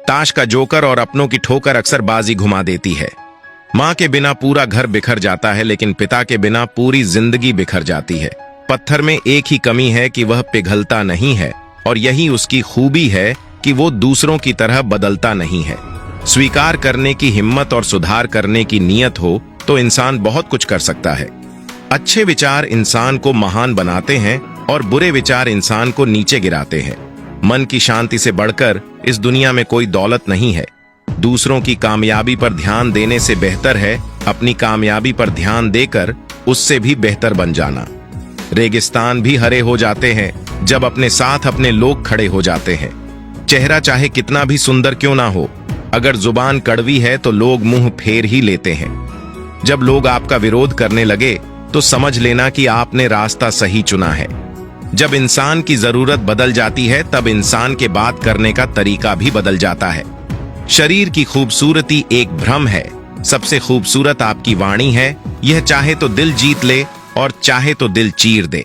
ताश का जोकर और अपनों की ठोकर अक्सर बाजी घुमा देती है। माँ के बिना पूरा घर बिखर जाता है, लेकिन पिता के बिना पूरी जिंदगी बिखर जाती है। पत्थर में एक ही कमी है कि वह पिघलता नहीं है, और यही उसकी खूबी है कि वो दूसरों की तरह बदलता नहीं है। स्वीकार करने की हिम्मत और सुधार करने की नीयत हो तो इंसान बहुत कुछ कर सकता है। अच्छे विचार इंसान को महान बनाते हैं और बुरे विचार इंसान को नीचे गिराते हैं। मन की शांति से बढ़कर इस दुनिया में कोई दौलत नहीं है। दूसरों की कामयाबी पर ध्यान देने से बेहतर है अपनी कामयाबी पर ध्यान देकर उससे भी बेहतर बन जाना। रेगिस्तान भी हरे हो जाते हैं जब अपने साथ अपने लोग खड़े हो जाते हैं। चेहरा चाहे कितना भी सुंदर क्यों ना हो, अगर जुबान कड़वी है तो लोग मुंह फेर ही लेते हैं। जब लोग आपका विरोध करने लगे तो समझ लेना कि आपने रास्ता सही चुना है। जब इंसान की जरूरत बदल जाती है तब इंसान के बात करने का तरीका भी बदल जाता है। शरीर की खूबसूरती एक भ्रम है, सबसे खूबसूरत आपकी वाणी है। यह चाहे तो दिल जीत ले और चाहे तो दिल चीर दे।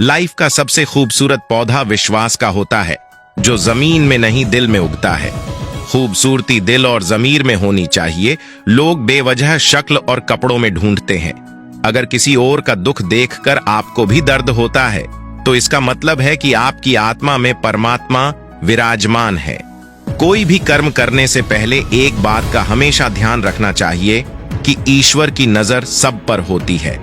लाइफ का सबसे खूबसूरत पौधा विश्वास का होता है, जो जमीन में नहीं दिल में उगता है। खूबसूरती दिल और जमीर में होनी चाहिए। लोग बेवजह शक्ल और कपड़ों में ढूंढते हैं। अगर किसी और का दुख देखकर आपको भी दर्द होता है तो इसका मतलब है कि आपकी आत्मा में परमात्मा विराजमान है। कोई भी कर्म करने से पहले एक बात का हमेशा ध्यान रखना चाहिए कि ईश्वर की नजर सब पर होती है।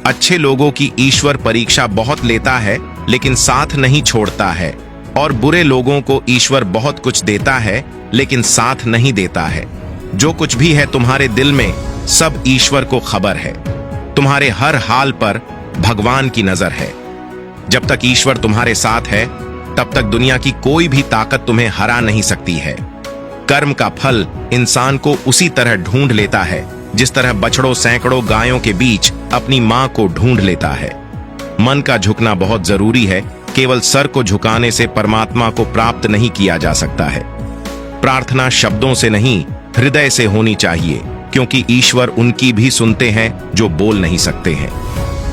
अच्छे लोगों की ईश्वर परीक्षा बहुत लेता है लेकिन साथ नहीं छोड़ता है, और बुरे लोगों को ईश्वर बहुत कुछ देता है लेकिन साथ नहीं देता है। जो कुछ भी है तुम्हारे दिल में, सब ईश्वर को खबर है। तुम्हारे हर हाल पर भगवान की नजर है। जब तक ईश्वर तुम्हारे साथ है तब तक दुनिया की कोई भी ताकत तुम्हें हरा नहीं सकती है। कर्म का फल इंसान को उसी तरह ढूंढ लेता है जिस तरह बछड़ों सैकड़ों गायों के बीच अपनी मां को ढूंढ लेता है। मन का झुकना बहुत जरूरी है। केवल सर को झुकाने से परमात्मा को प्राप्त नहीं किया जा सकता है। प्रार्थना शब्दों से नहीं, हृदय से होनी चाहिए, क्योंकि ईश्वर उनकी भी सुनते हैं जो बोल नहीं सकते हैं।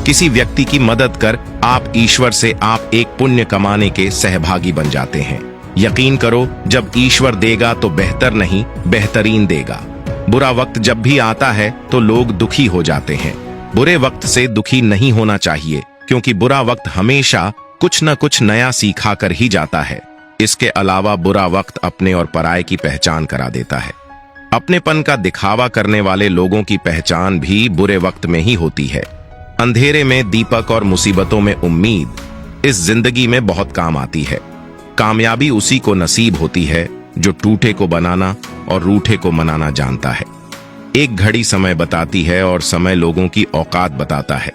किसी व्यक्ति की मदद कर आप ईश्वर से आप एक पुण्य कमाने के सहभागी बन जाते हैं। यकीन करो, जब ईश्वर देगा तो बेहतर नहीं, बेहतरीन देगा। बुरा वक्त जब भी आता है तो लोग दुखी हो जाते हैं। बुरे वक्त से दुखी नहीं होना चाहिए, क्योंकि बुरा वक्त हमेशा कुछ न कुछ नया सिखा कर ही जाता है। इसके अलावा बुरा वक्त अपने और पराये की पहचान करा देता है। अपनेपन का दिखावा करने वाले लोगों की पहचान भी बुरे वक्त में ही होती है। अंधेरे में दीपक और मुसीबतों में उम्मीद इस जिंदगी में बहुत काम आती है। कामयाबी उसी को नसीब होती है जो टूटे को बनाना और रूठे को मनाना जानता है। एक घड़ी समय बताती है और समय लोगों की औकात बताता है।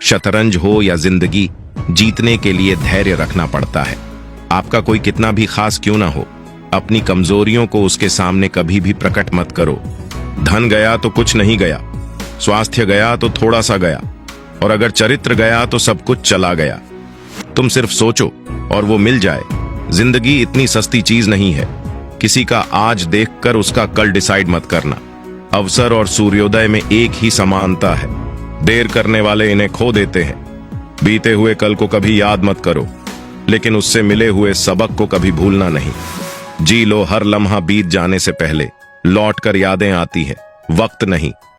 शतरंज हो या जिंदगी, जीतने के लिए धैर्य रखना पड़ता है। आपका कोई कितना भी खास क्यों ना हो, अपनी कमजोरियों को उसके सामने कभी भी प्रकट मत करो। धन गया तो कुछ नहीं गया, स्वास्थ्य गया तो थोड़ा सा गया, और अगर चरित्र गया तो सब कुछ चला गया। तुम सिर्फ सोचो और वो मिल जाए। जिंदगी इतनी सस्ती चीज नहीं है। किसी का आज देखकर उसका कल डिसाइड मत करना। अवसर और सूर्योदय में एक ही समानता है। देर करने वाले इन्हें खो देते हैं। बीते हुए कल को कभी याद मत करो, लेकिन उससे मिले हुए सबक को कभी भूलना नहीं। जी लो हर लम्हा बीत जाने से पहले, लौट कर यादें आती है, वक्त नहीं।